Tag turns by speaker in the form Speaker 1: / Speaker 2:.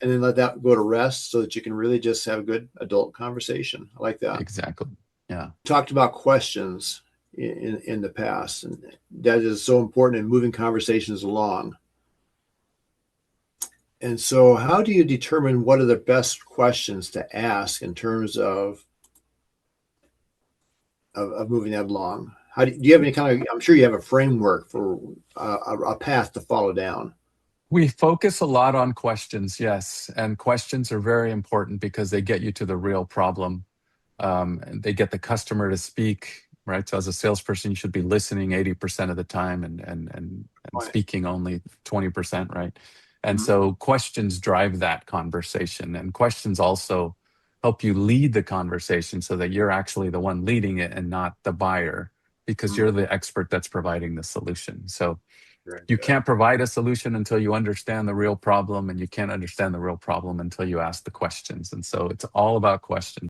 Speaker 1: and then let that go to rest so that you can really just have a good adult conversation. I like that.
Speaker 2: Exactly. Yeah.
Speaker 1: Talked about questions in the past, and that is so important in moving conversations along. And so, how do you determine what are the best questions to ask in terms of moving that along? Do you have any kind of? I'm sure you have a framework for a path to follow down.
Speaker 2: We focus a lot on questions, yes. And questions are very important because they get you to the real problem. And they get the customer to speak, right? So as a salesperson, you should be listening 80% of the time and
Speaker 1: Right.
Speaker 2: speaking only 20%, right? And
Speaker 1: Mhm.
Speaker 2: so questions drive that conversation. And questions also help you lead the conversation so that you're actually the one leading it and not the buyer, because
Speaker 1: Mhm.
Speaker 2: you're the expert that's providing the solution. So
Speaker 1: Very
Speaker 2: you
Speaker 1: good.
Speaker 2: can't provide a solution until you understand the real problem, and you can't understand the real problem until you ask the questions. And so it's all about questions.